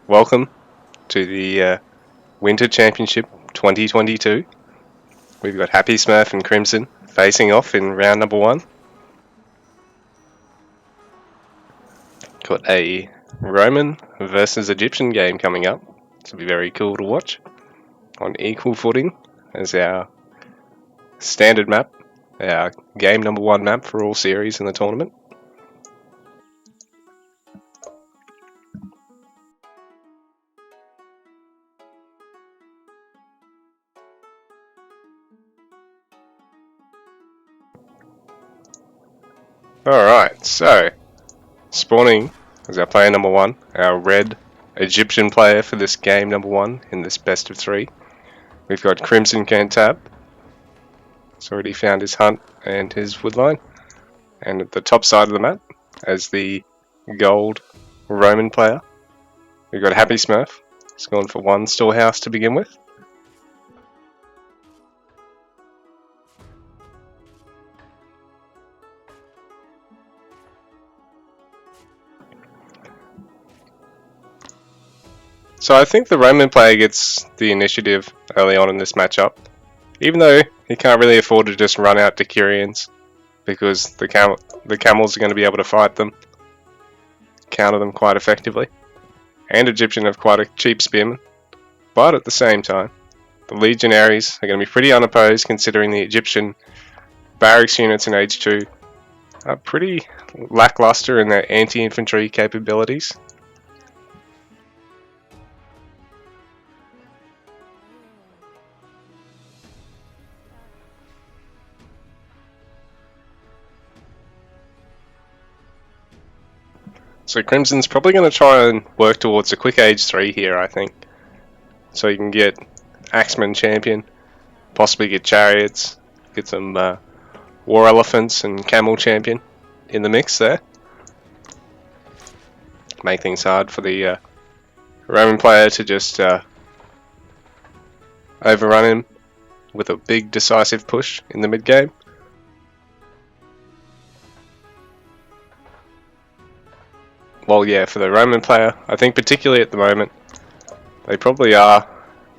Welcome to the Winter Championship 2022. We've got Happysmurf and Crimson facing off in round number 1. Got a Roman versus Egyptian game coming up. This will be very cool to watch on equal footing as our standard map, our game number 1 map for all series in the tournament. Alright, so spawning as our player number 1, our red Egyptian player for this game number 1 in this best of 3. We've got Crimson Cantab. He's already found his hunt and his woodline. And at the top side of the map, as the gold Roman player, we've got Happysmurf. He's gone for 1 storehouse to begin with. So I think the Roman player gets the initiative early on in this matchup, even though he can't really afford to just run out to Curians, because the camels are going to be able to fight them, counter them quite effectively, and Egyptian have quite a cheap spearman. But at the same time, the legionaries are going to be pretty unopposed, considering the Egyptian barracks units in Age 2 are pretty lackluster in their anti-infantry capabilities. So Crimson's probably going to try and work towards a quick Age 3 here, I think. So you can get Axeman Champion, possibly get Chariots, get some War Elephants and Camel Champion in the mix there. Make things hard for the Roman player to just overrun him with a big decisive push in the mid game. Well, yeah, for the Roman player, I think particularly at the moment, they probably are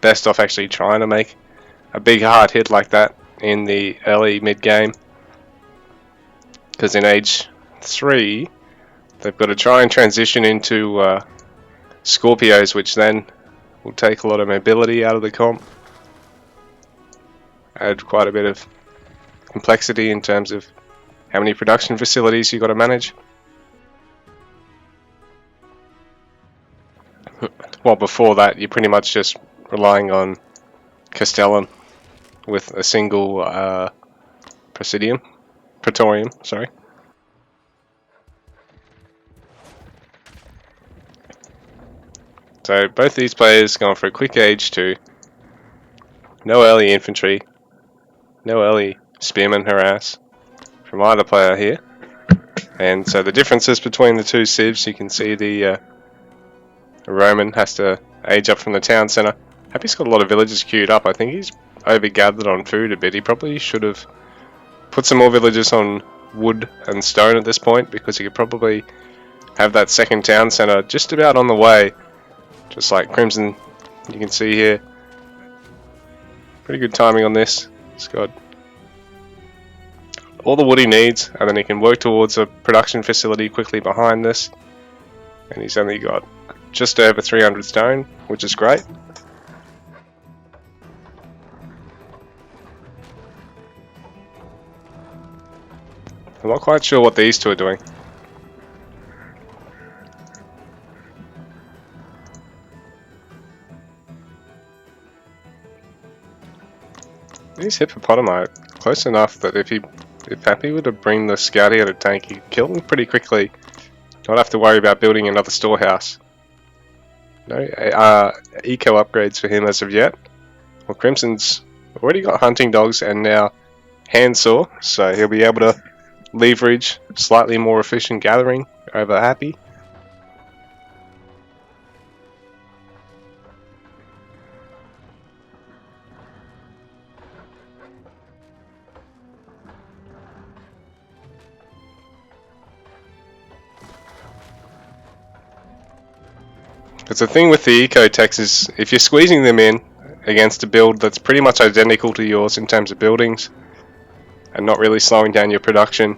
best off actually trying to make a big hard hit like that in the early mid game. Because in Age 3, they've got to try and transition into Scorpios, which then will take a lot of mobility out of the comp. Add quite a bit of complexity in terms of how many production facilities you've got to manage. Well, before that, you're pretty much just relying on Castellum with a single Praetorium, sorry. So both these players going for a quick Age 2. No early infantry, no early spearman harass from either player here. And so the differences between the two civs, you can see the Roman has to age up from the town centre. Happy's got a lot of villagers queued up. I think he's overgathered on food a bit. He probably should have put some more villagers on wood and stone at this point, because he could probably have that second town centre just about on the way. Just like Crimson, you can see here. Pretty good timing on this. He's got all the wood he needs, and then he can work towards a production facility quickly behind this. And he's only got just over 300 stone, which is great. I'm not quite sure what these two are doing. These hippopotami are close enough that if Happy were to bring the scout here to tank, he could kill them pretty quickly. Not have to worry about building another storehouse. No eco upgrades for him as of yet. Well, Crimson's already got hunting dogs and now handsaw, so he'll be able to leverage slightly more efficient gathering over Happy. Because the thing with the eco techs is, if you're squeezing them in against a build that's pretty much identical to yours in terms of buildings, and not really slowing down your production,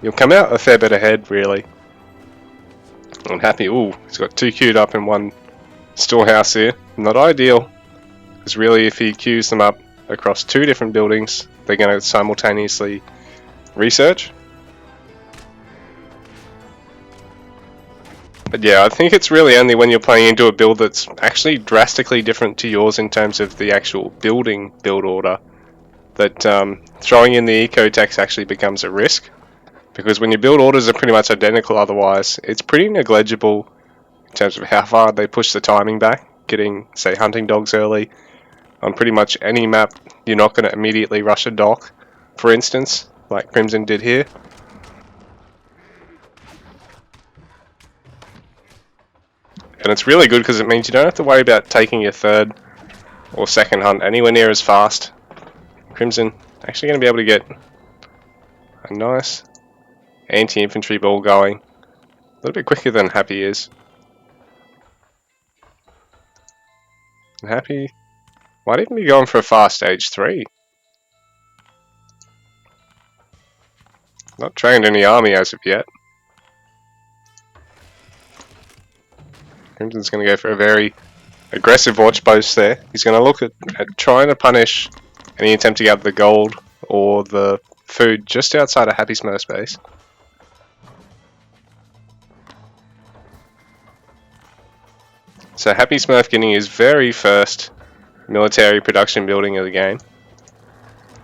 you'll come out a fair bit ahead, really. I'm happy. Ooh, he's got 2 queued up in one storehouse here. Not ideal, because really if he queues them up across 2 different buildings, they're going to simultaneously research. But yeah, I think it's really only when you're playing into a build that's actually drastically different to yours in terms of the actual building build order that throwing in the eco techs actually becomes a risk. Because when your build orders are pretty much identical otherwise, it's pretty negligible in terms of how far they push the timing back. Getting, say, hunting dogs early on pretty much any map, you're not going to immediately rush a dock, for instance, like Crimson did here. And it's really good because it means you don't have to worry about taking your 3rd or 2nd hunt anywhere near as fast. Crimson actually going to be able to get a nice anti-infantry ball going. A little bit quicker than Happy is. And Happy might even be going for a fast stage 3. Not trained in the army as of yet. Crimson's going to go for a very aggressive watch post there. He's going to look at trying to punish any attempt to get the gold or the food just outside of Happysmurf's base. So Happysmurf getting his very first military production building of the game.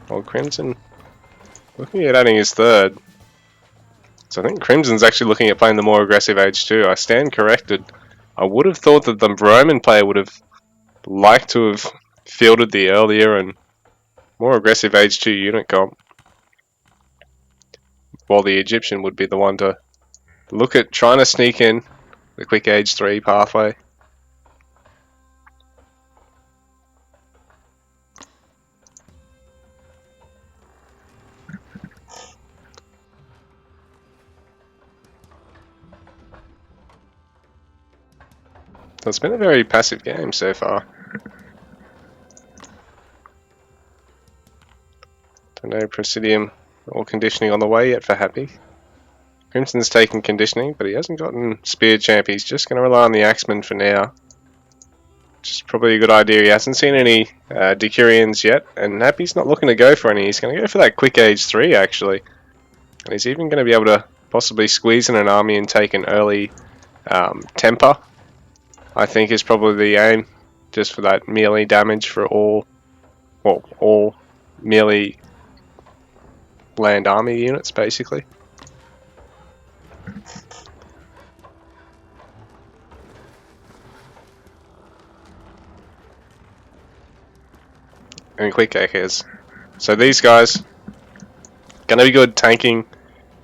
Well, Crimson looking at adding his 3rd. So I think Crimson's actually looking at playing the more aggressive age 2. I stand corrected. I would have thought that the Roman player would have liked to have fielded the earlier and more aggressive age 2 unit comp, while the Egyptian would be the one to look at trying to sneak in the quick age 3 pathway. So it's been a very passive game so far. No Presidium or conditioning on the way yet for Happy. Crimson's taken conditioning, but he hasn't gotten Spear Champ. He's just going to rely on the Axeman for now. Which is probably a good idea. He hasn't seen any Decurions yet, and Happy's not looking to go for any. He's going to go for that quick age 3 actually. And he's even going to be able to possibly squeeze in an army and take an early temper. I think is probably the aim, just for that melee damage for all melee land army units, basically. And quick echoes. So these guys gonna be good tanking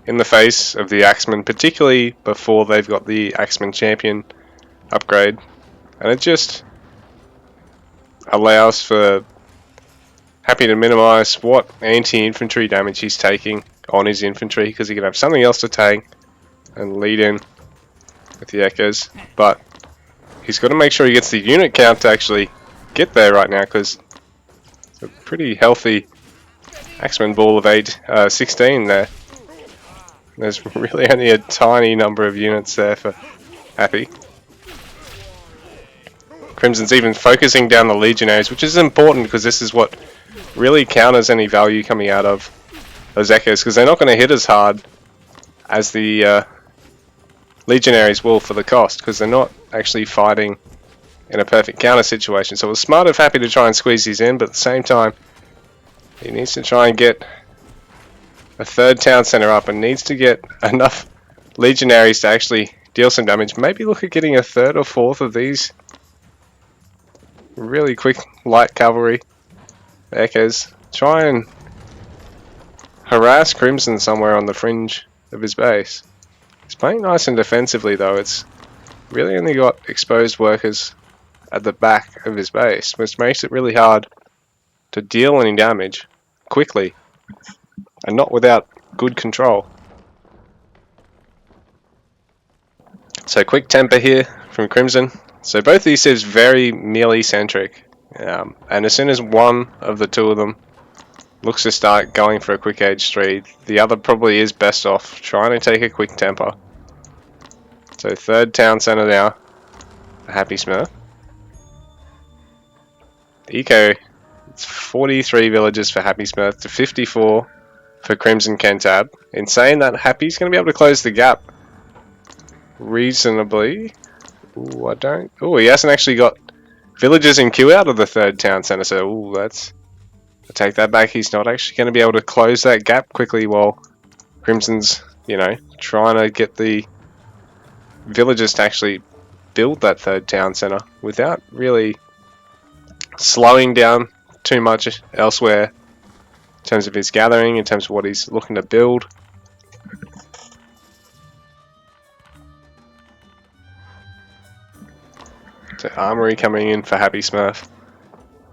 in the face of the Axeman, particularly before they've got the Axeman Champion upgrade, and it just allows for Happy to minimize what anti-infantry damage he's taking on his infantry, because he can have something else to tank and lead in with the echoes. But he's got to make sure he gets the unit count to actually get there right now, because it's a pretty healthy Axeman ball of 16 there. There's really only a tiny number of units there for Happy. Crimson's even focusing down the Legionaries, which is important because this is what really counters any value coming out of those echoes, because they're not going to hit as hard as the Legionaries will for the cost, because they're not actually fighting in a perfect counter situation. So it was smart of Happy to try and squeeze these in, but at the same time he needs to try and get a 3rd town centre up and needs to get enough Legionaries to actually deal some damage. Maybe look at getting a 3rd or 4th of these really quick light cavalry echoes. Try and harass Crimson somewhere on the fringe of his base. He's playing nice and defensively though. It's really only got exposed workers at the back of his base, which makes it really hard to deal any damage quickly and not without good control. So quick temper here from Crimson. So both these civs very melee centric, and as soon as one of the two of them looks to start going for a quick age 3, the other probably is best off trying to take a quick temper. So third town centre now, Happysmurf. Eco, it's 43 villages for Happysmurf to 54 for Crimson Cantab. In saying that, Happy's going to be able to close the gap reasonably. Ooh, he hasn't actually got villagers in queue out of the third town centre, so I take that back. He's not actually going to be able to close that gap quickly while Crimson's, trying to get the villagers to actually build that third town centre without really slowing down too much elsewhere in terms of his gathering, in terms of what he's looking to build. So armory coming in for Happysmurf.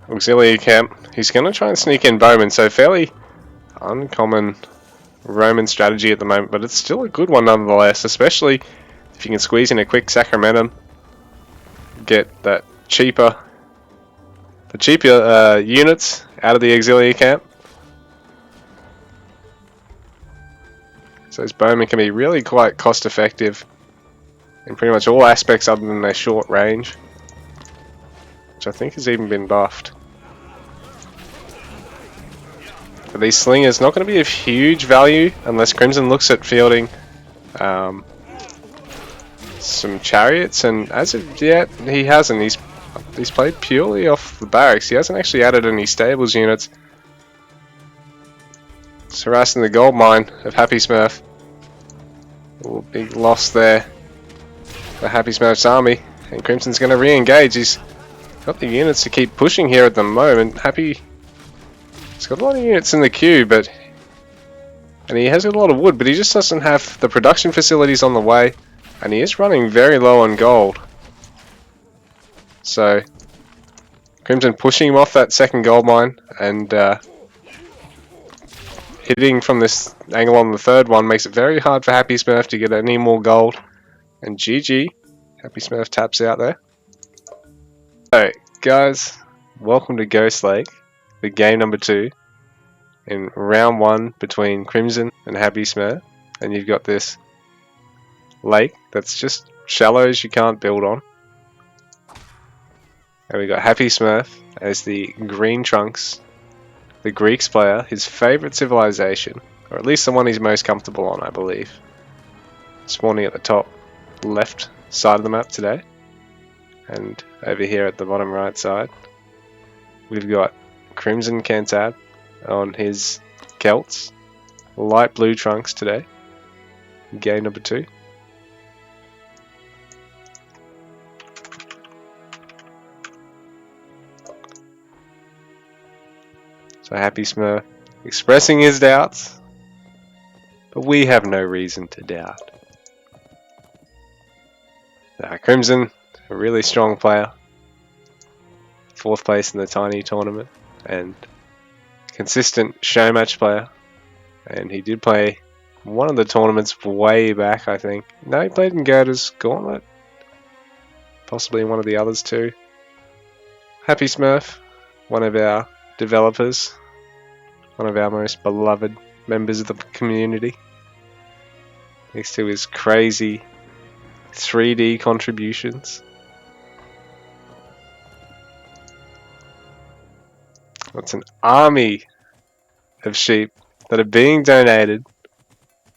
Auxiliary camp. He's going to try and sneak in bowmen, so fairly uncommon Roman strategy at the moment, but it's still a good one nonetheless, especially if you can squeeze in a quick Sacramentum, get the cheaper units out of the auxiliary camp. So his bowmen can be really quite cost effective in pretty much all aspects other than their short range, which I think has even been buffed. For these slingers, not going to be of huge value unless Crimson looks at fielding some chariots, and as of yet he hasn't. He's played purely off the barracks. He hasn't actually added any stables units. It's harassing the gold mine of Happysmurf. Big loss there for Happysmurf's army, and Crimson's going to re-engage. He's got the units to keep pushing here at the moment. He's got a lot of units in the queue, and he has a lot of wood, but he just doesn't have the production facilities on the way, and he is running very low on gold. So Crimson pushing him off that second gold mine, and hitting from this angle on the third one makes it very hard for Happysmurf to get any more gold. And GG, Happysmurf taps out there. Alright guys, welcome to Ghost Lake, the game number 2 in round 1 between Crimson and Happysmurf. And you've got this lake that's just shallows you can't build on. And we've got Happysmurf as the green trunks, the Greeks player, his favourite civilization, or at least the one he's most comfortable on, I believe. Spawning at the top left side of the map today. And over here at the bottom right side, we've got Crimson Cantab on his Celts, light blue trunks today, game number 2. So Happysmurf expressing his doubts, but we have no reason to doubt. Crimson, a really strong player, 4th place in the tiny tournament, and consistent show match player. And he did play one of the tournaments way back, I think. No, he played in Gerda's Gauntlet, possibly in one of the others too. Happysmurf, one of our developers, one of our most beloved members of the community, thanks to his crazy 3D contributions. That's an army of sheep that are being donated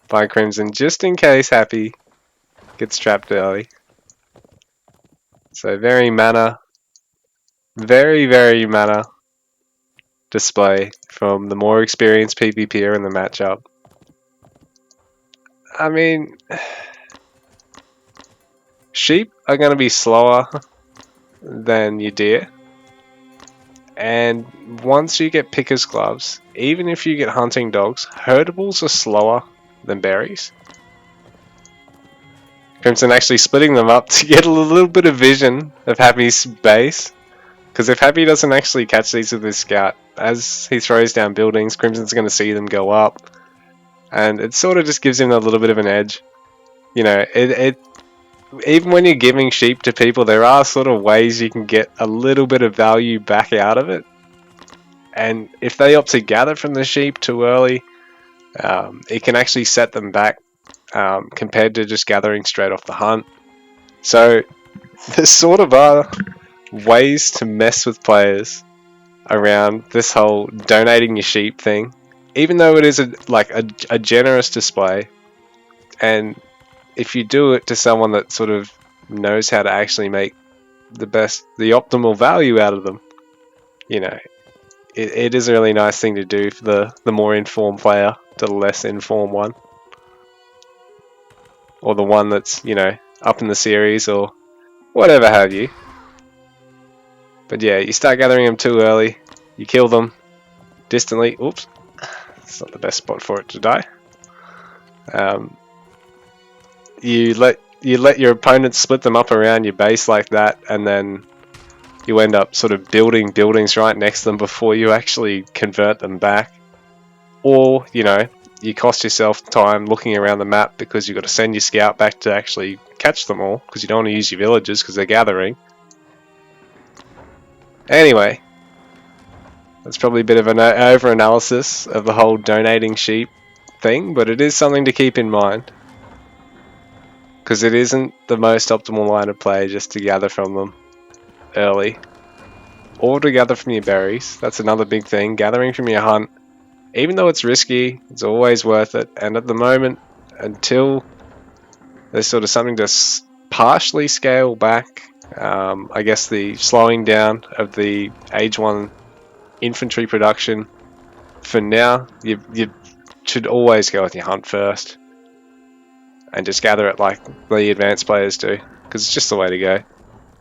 by Crimson just in case Happy gets trapped early. So very mana display from the more experienced PvPer in the matchup. I mean, sheep are going to be slower than your deer, and once you get picker's gloves, even if you get hunting dogs, herdables are slower than berries. Crimson actually splitting them up to get a little bit of vision of Happy's base, because if Happy doesn't actually catch these with his scout, as he throws down buildings, Crimson's going to see them go up, and it sort of just gives him a little bit of an edge. You know, even when you're giving sheep to people, there are sort of ways you can get a little bit of value back out of it. And if they opt to gather from the sheep too early, it can actually set them back compared to just gathering straight off the hunt. So there sort of are ways to mess with players around this whole donating your sheep thing, even though it is a generous display. And if you do it to someone that sort of knows how to actually make the optimal value out of them, you know, it is a really nice thing to do for the more informed player to the less informed one, or the one that's, you know, up in the series or whatever have you. But yeah, you start gathering them too early, you kill them distantly. Oops, it's not the best spot for it to die. You let your opponents split them up around your base like that, and then you end up sort of building buildings right next to them before you actually convert them back. Or, you know, you cost yourself time looking around the map because you've got to send your scout back to actually catch them all, because you don't want to use your villagers because they're gathering. Anyway, that's probably a bit of an over-analysis of the whole donating sheep thing, but it is something to keep in mind, because it isn't the most optimal line of play just to gather from them early, or to gather from your berries. That's another big thing. Gathering from your hunt, even though it's risky, it's always worth it. And at the moment, until there's sort of something to partially scale back, I guess the slowing down of the Age 1 infantry production, for now, you should always go with your hunt first and just gather it like the advanced players do, because it's just the way to go.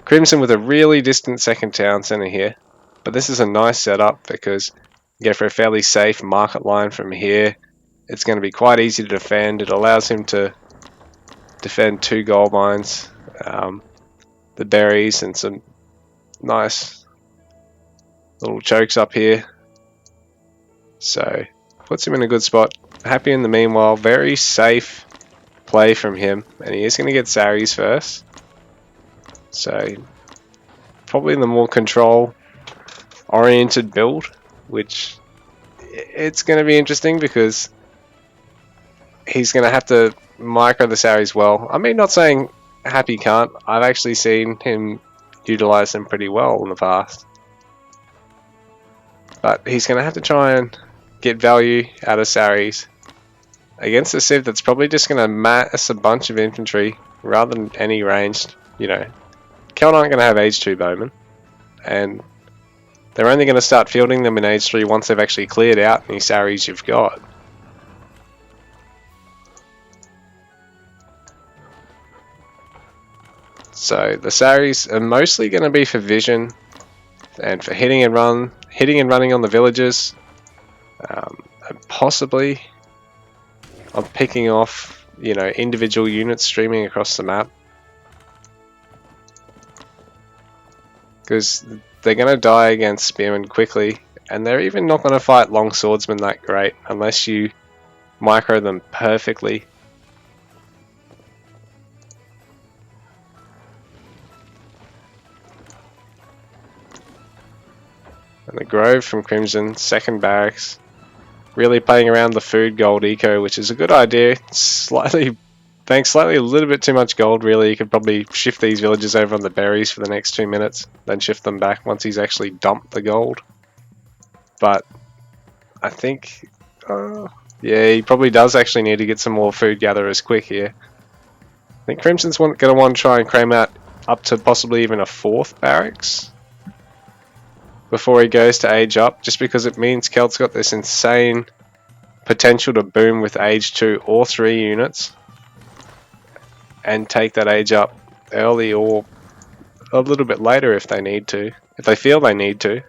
Crimson with a really distant second town centre here, but this is a nice setup because you go for a fairly safe market line from here. It's going to be quite easy to defend. It allows him to defend 2 gold mines, the berries, and some nice little chokes up here. So puts him in a good spot. Happy in the meanwhile, very safe play from him, and he is going to get Saris first. So probably the more control oriented build, which it's going to be interesting because he's going to have to micro the Saris well. I mean, not saying Happy can't. I've actually seen him utilize them pretty well in the past. But he's going to have to try and get value out of Saris against a Civ that's probably just going to mass a bunch of infantry rather than any ranged, you know. Kel aren't going to have Age 2 bowmen, and they're only going to start fielding them in Age 3 once they've actually cleared out any Saris you've got. So the Saris are mostly going to be for vision and for hitting and running on the villages, and possibly on picking off, you know, individual units streaming across the map, because they're going to die against spearmen quickly, and they're even not going to fight long swordsmen that great unless you micro them perfectly. And the Grove from Crimson, second barracks, really playing around the food gold eco, which is a good idea. Slightly a little bit too much gold, really. You could probably shift these villages over on the berries for the next 2 minutes, then shift them back once he's actually dumped the gold. But I think, yeah, he probably does actually need to get some more food gatherers quick here. I think Crimson's going to want to try and cram out up to possibly even a 4th barracks before he goes to age up, just because it means Kelt's got this insane potential to boom with Age 2 or 3 units and take that age up early or a little bit later if they need to, if they feel they need to.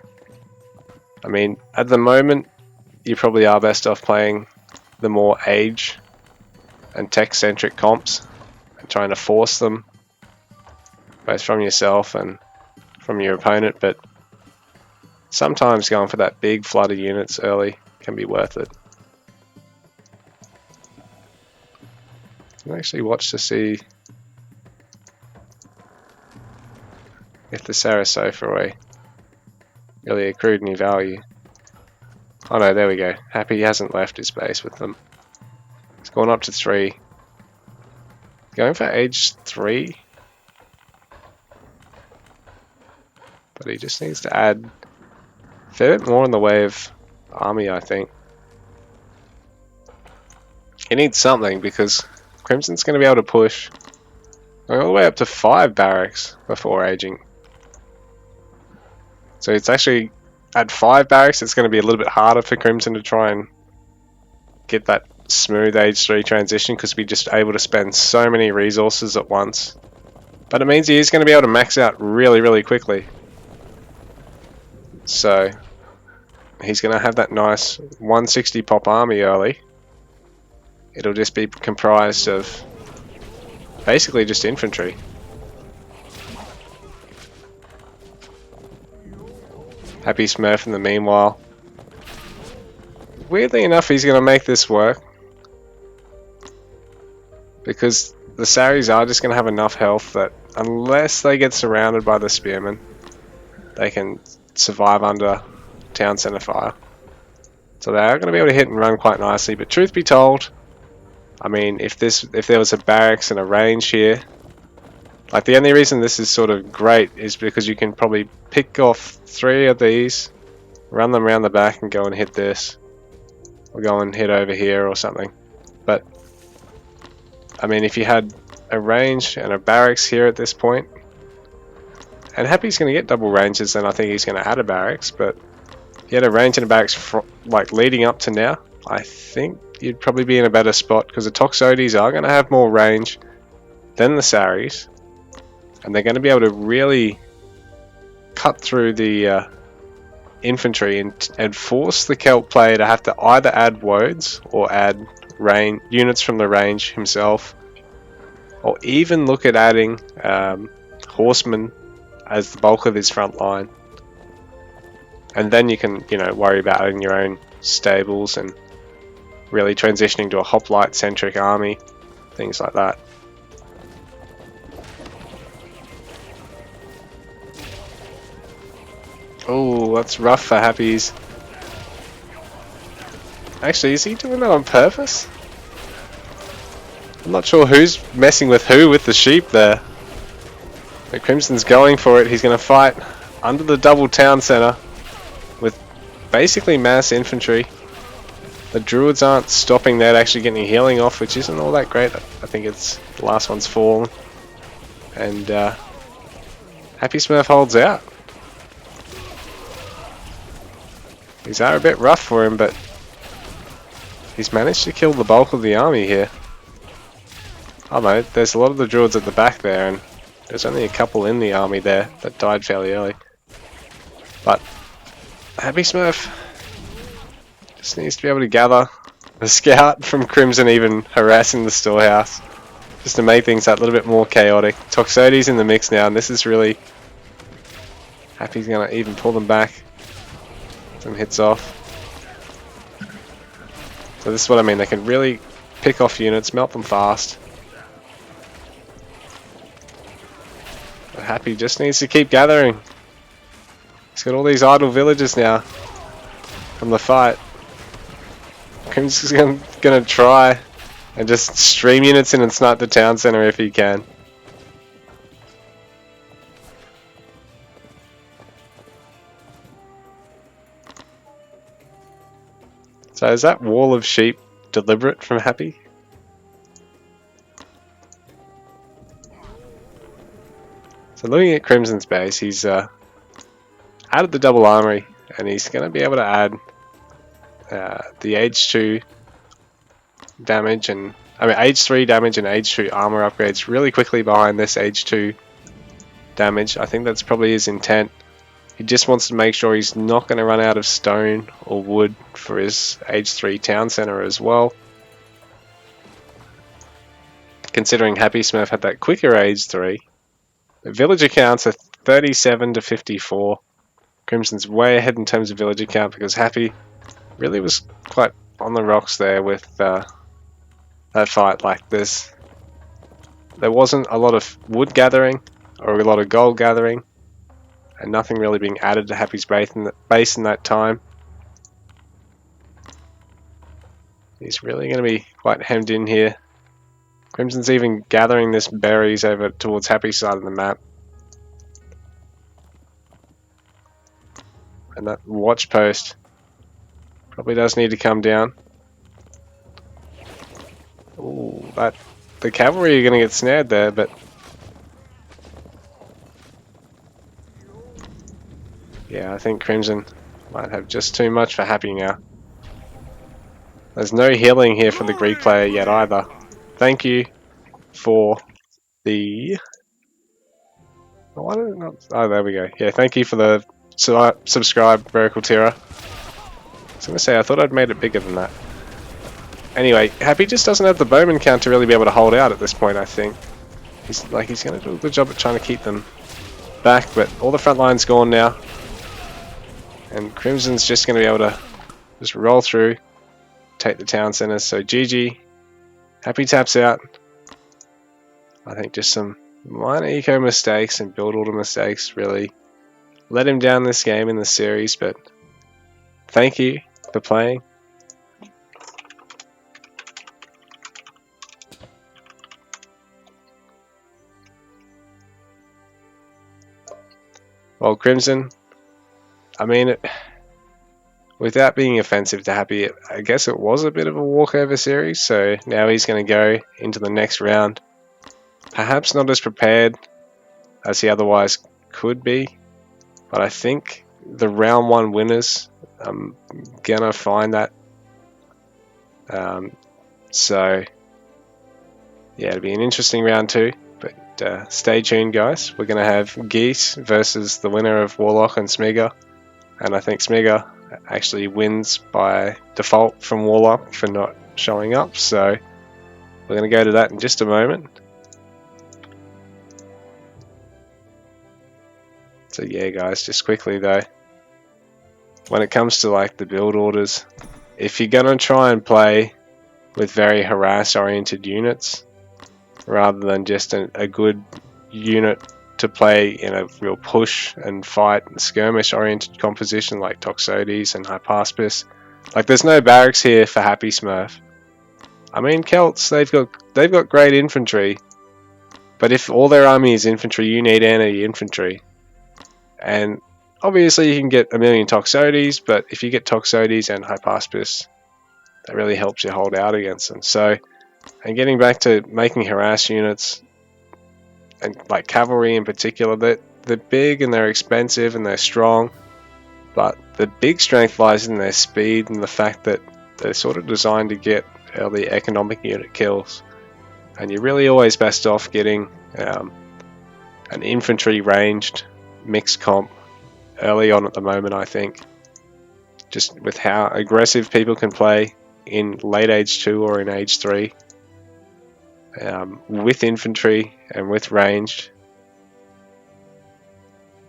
I mean, at the moment, you probably are best off playing the more age and tech-centric comps and trying to force them, both from yourself and from your opponent, but sometimes going for that big flood of units early can be worth it. I'll actually watch to see if the Sarasopha really accrued any value. Oh no, there we go. Happy hasn't left his base with them. It's gone up to 3. Going for age 3. But he just needs to add a fair bit more in the way of army, I think. He needs something because Crimson's going to be able to push going all the way up to 5 barracks before aging. So it's actually at 5 barracks, it's going to be a little bit harder for Crimson to try and get that smooth age 3 transition because we're just able to spend so many resources at once. But it means he is going to be able to max out really, really quickly. So he's going to have that nice 160 pop army early. It'll just be comprised of basically just infantry. Happysmurf in the meanwhile. Weirdly enough, he's going to make this work. Because the Saris are just going to have enough health that unless they get surrounded by the spearmen, they can survive under town centre fire. So they are going to be able to hit and run quite nicely. But truth be told, I mean, if there was a barracks and a range here, like the only reason this is sort of great is because you can probably pick off 3 of these, run them around the back and go and hit this, or go and hit over here or something. But I mean, if you had a range and a barracks here at this point, and Happy's going to get double ranges, then I think he's going to add a barracks. But if you had a range and a barracks like leading up to now, I think you'd probably be in a better spot because the Toxotes are going to have more range than the Saris, and they're going to be able to really cut through the infantry and force the Celt player to have to either add woads or add units from the range himself, or even look at adding horsemen as the bulk of his front line. And then you can, worry about adding your own stables and really transitioning to a hoplite centric army, things like that. Oh, that's rough for Happy's. Actually, is he doing that on purpose? I'm not sure who's messing with who with the sheep there. But Crimson's going for it. He's going to fight under the double town centre with basically mass infantry. The druids aren't stopping that, actually getting healing off, which isn't all that great. I think it's the last one's fallen. And Happysmurf holds out. These are a bit rough for him, but he's managed to kill the bulk of the army here. Oh no, there's a lot of the druids at the back there, and there's only a couple in the army there that died fairly early. But Happysmurf just needs to be able to gather the scout from Crimson, even harassing the storehouse, just to make things that little bit more chaotic. Toxotes in the mix now, and this is really... Happy's going to even pull them back. Some hits off. So this is what I mean, they can really pick off units, melt them fast. But Happy just needs to keep gathering. He's got all these idle villagers now from the fight. Crimson's gonna try and just stream units in and snipe the town centre if he can. So is that wall of sheep deliberate from Happy? So looking at Crimson's base, he's added the double armory, and he's going to be able to add the age 2 damage and age 3 damage and age 2 armor upgrades really quickly behind this age 2 damage. I think that's probably his intent. He just wants to make sure he's not going to run out of stone or wood for his age 3 town centre as well. Considering Happysmurf had that quicker age 3. The villager counts are 37 to 54. Crimson's way ahead in terms of villager count because Happy really was quite on the rocks there with that fight. Like there wasn't a lot of wood gathering or a lot of gold gathering. and nothing really being added to Happy's base in that time. He's really going to be quite hemmed in here. Crimson's even gathering this berries over towards Happy's side of the map. And that watch post probably does need to come down. Ooh, the cavalry are going to get snared there, but yeah, I think Crimson might have just too much for Happy now. There's no healing here for the Greek player yet either. Thank you for the... Oh, there we go. Yeah, thank you for the subscribe, Miracle Tira. I was going to say, I thought I'd made it bigger than that. Anyway, Happy just doesn't have the bowman count to really be able to hold out at this point, I think. He's going to do a good job at trying to keep them back, but all the front line's gone now. And Crimson's just going to be able to just roll through, take the town centers. So GG. Happy taps out. I think just some minor eco mistakes and build order mistakes really let him down this game in the series, but thank you for playing. Well, Crimson, I mean, without being offensive to Happy, I guess it was a bit of a walkover series, so now he's going to go into the next round. Perhaps not as prepared as he otherwise could be, but I think the round one winners, I'm going to find that. So, yeah, it'll be an interesting round two, but stay tuned, guys. We're going to have Geese versus the winner of Warlock and Smigger, and I think Smigger actually wins by default from Warlock for not showing up, so we're going to go to that in just a moment. So yeah, guys, just quickly though, when it comes to like the build orders, if you're going to try and play with very harass oriented units rather than just a good unit to play in a real push and fight and skirmish oriented composition like Toxotes and Hypaspis, like there's no barracks here for Happysmurf. I mean, Celts, they've got great infantry, but if all their army is infantry, you need anti-infantry. And obviously you can get a million Toxotes, but if you get Toxotes and Hypaspis, that really helps you hold out against them. So, and getting back to making harass units, and like cavalry in particular, they're big and they're expensive and they're strong, but the big strength lies in their speed and the fact that they're sort of designed to get early economic unit kills. And you're really always best off getting an infantry ranged mixed comp early on at the moment, I think. Just with how aggressive people can play in late age 2 or in age 3. With infantry and with ranged.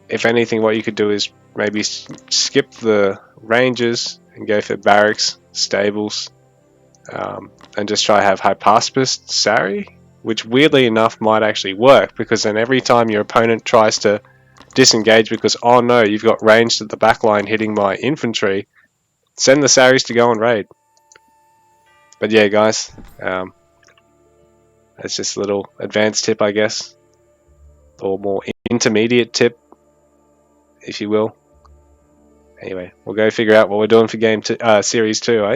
If anything, what you could do is maybe skip the ranges and go for barracks, stables, and just try to have Hypaspis Sari, which weirdly enough might actually work, because then every time your opponent tries to disengage because, oh no, you've got ranged at the back line hitting my infantry, send the Saris to go and raid. But yeah, guys, that's just a little advanced tip, I guess, or more intermediate tip, if you will. Anyway, we'll go figure out what we're doing for series 2, eh?